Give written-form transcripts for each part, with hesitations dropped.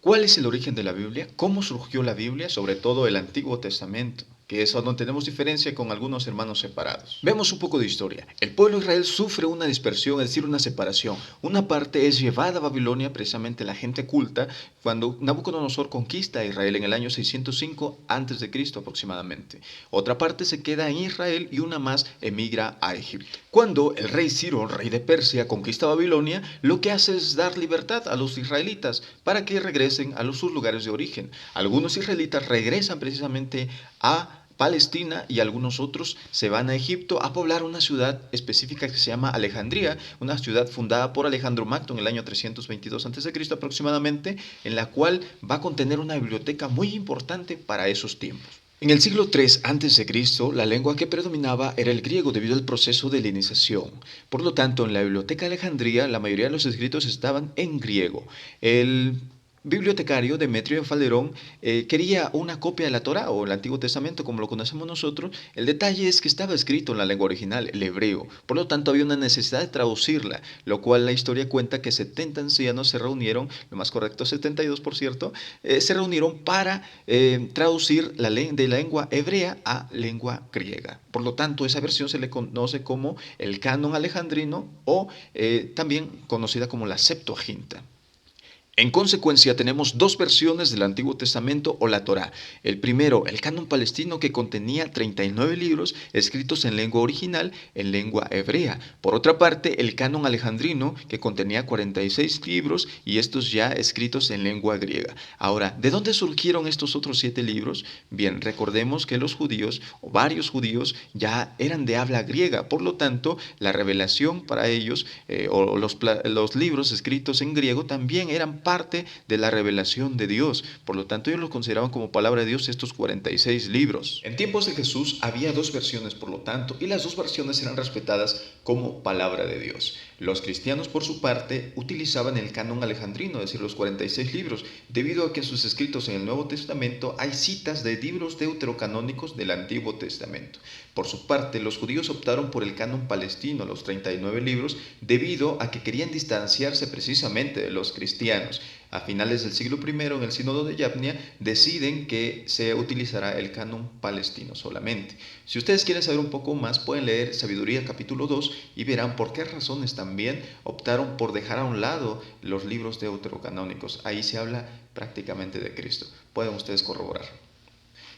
¿Cuál es el origen de la Biblia? ¿Cómo surgió la Biblia? Sobre todo el Antiguo Testamento, que es donde tenemos diferencia con algunos hermanos separados. Vemos un poco de historia. El pueblo de Israel sufre una dispersión, es decir, una separación. Una parte es llevada a Babilonia, precisamente la gente culta, cuando Nabucodonosor conquista a Israel en el año 605 a.C. aproximadamente. Otra parte se queda en Israel y una más emigra a Egipto. Cuando el rey Ciro, rey de Persia, conquista Babilonia, lo que hace es dar libertad a los israelitas para que regresen a sus lugares de origen. Algunos israelitas regresan precisamente a Palestina y algunos otros se van a Egipto a poblar una ciudad específica que se llama Alejandría, una ciudad fundada por Alejandro Magno en el año 322 a.C. aproximadamente, en la cual va a contener una biblioteca muy importante para esos tiempos. En el siglo III a.C., la lengua que predominaba era el griego debido al proceso de helenización. Por lo tanto, en la Biblioteca de Alejandría, la mayoría de los escritos estaban en griego. El bibliotecario Demetrio de Falerón quería una copia de la Torá o el Antiguo Testamento como lo conocemos nosotros. El detalle es que estaba escrito en la lengua original, el hebreo. Por lo tanto, había una necesidad de traducirla, lo cual la historia cuenta que 70 ancianos se reunieron, lo más correcto 72 por cierto, se reunieron para traducir de la lengua hebrea a lengua griega. Por lo tanto, esa versión se le conoce como el canon alejandrino o también conocida como la Septuaginta. En consecuencia, tenemos dos versiones del Antiguo Testamento o la Torá. El primero, el canon palestino, que contenía 39 libros escritos en lengua original, en lengua hebrea. Por otra parte, el canon alejandrino, que contenía 46 libros y estos ya escritos en lengua griega. Ahora, ¿de dónde surgieron estos otros 7 libros? Bien, recordemos que los judíos, o varios judíos, ya eran de habla griega. Por lo tanto, la revelación para ellos, o los libros escritos en griego, también eran parte de la revelación de Dios. Por lo tanto, ellos los consideraban como palabra de Dios estos 46 libros. En tiempos de Jesús había dos versiones, por lo tanto, y las dos versiones eran respetadas como palabra de Dios. Los cristianos, por su parte, utilizaban el canon alejandrino, es decir, los 46 libros, debido a que en sus escritos en el Nuevo Testamento hay citas de libros deuterocanónicos del Antiguo Testamento. Por su parte, los judíos optaron por el canon palestino, los 39 libros, debido a que querían distanciarse precisamente de los cristianos. A finales del siglo I, en el Sínodo de Yavnia, deciden que se utilizará el canon palestino solamente. Si ustedes quieren saber un poco más, pueden leer Sabiduría capítulo 2 y verán por qué razones también optaron por dejar a un lado los libros deuterocanónicos. Ahí se habla prácticamente de Cristo. Pueden ustedes corroborar.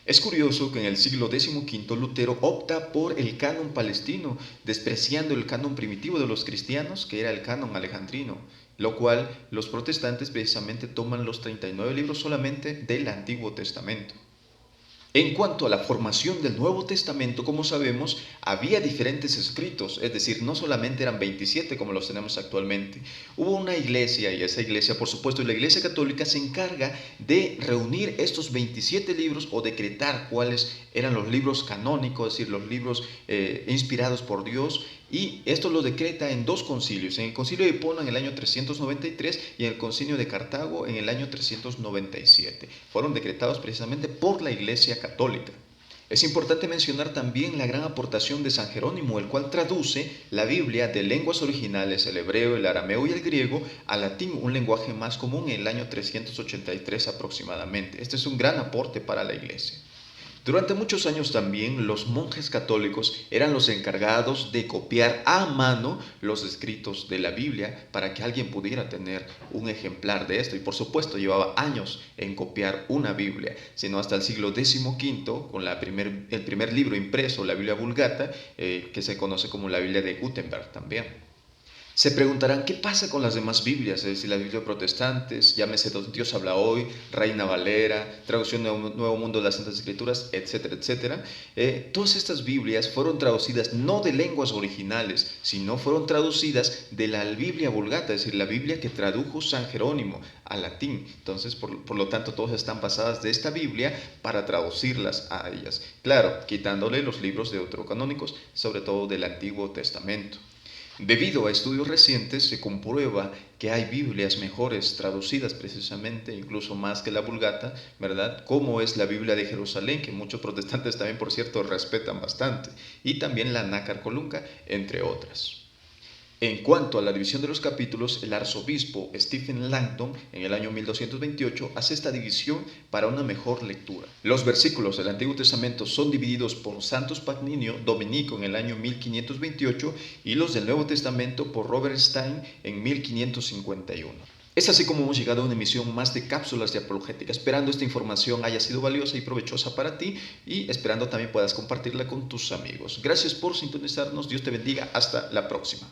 Es curioso que en el siglo XV Lutero opta por el canon palestino, despreciando el canon primitivo de los cristianos, que era el canon alejandrino, lo cual los protestantes precisamente toman los 39 libros solamente del Antiguo Testamento. En cuanto a la formación del Nuevo Testamento, como sabemos, había diferentes escritos, es decir, no solamente eran 27 como los tenemos actualmente. Hubo una iglesia y esa iglesia, por supuesto, la Iglesia Católica se encarga de reunir estos 27 libros o decretar cuáles eran los libros canónicos, es decir, los libros inspirados por Dios, y esto lo decreta en dos concilios, en el concilio de Hipona en el año 393 y en el concilio de Cartago en el año 397. Fueron decretados precisamente por la Iglesia Católica. Es importante mencionar también la gran aportación de San Jerónimo, el cual traduce la Biblia de lenguas originales, el hebreo, el arameo y el griego, al latín, un lenguaje más común, en el año 383 aproximadamente. Este es un gran aporte para la Iglesia. Durante muchos años también los monjes católicos eran los encargados de copiar a mano los escritos de la Biblia para que alguien pudiera tener un ejemplar de esto. Y por supuesto llevaba años en copiar una Biblia, sino hasta el siglo XV con el primer libro impreso, la Biblia Vulgata, que se conoce como la Biblia de Gutenberg también. Se preguntarán, ¿qué pasa con las demás Biblias? Es decir, las Biblias protestantes, llámese Dios habla hoy, Reina Valera, Traducción Nuevo Mundo de las Santas Escrituras, etcétera, etcétera. Todas estas Biblias fueron traducidas no de lenguas originales, sino fueron traducidas de la Biblia Vulgata, es decir, la Biblia que tradujo San Jerónimo al latín. Entonces, por lo tanto, todas están basadas de esta Biblia para traducirlas a ellas. Claro, quitándole los libros deuterocanónicos, sobre todo del Antiguo Testamento. Debido a estudios recientes se comprueba que hay Biblias mejores traducidas precisamente, incluso más que la Vulgata, ¿verdad? Como es la Biblia de Jerusalén, que muchos protestantes también, por cierto, respetan bastante, y también la Nácar Colunga, entre otras. En cuanto a la división de los capítulos, el arzobispo Stephen Langton en el año 1228 hace esta división para una mejor lectura. Los versículos del Antiguo Testamento son divididos por Santos Pagninio Dominico en el año 1528 y los del Nuevo Testamento por Robert Stein en 1551. Es así como hemos llegado a una emisión más de cápsulas de apologética, esperando esta información haya sido valiosa y provechosa para ti y esperando también puedas compartirla con tus amigos. Gracias por sintonizarnos, Dios te bendiga, hasta la próxima.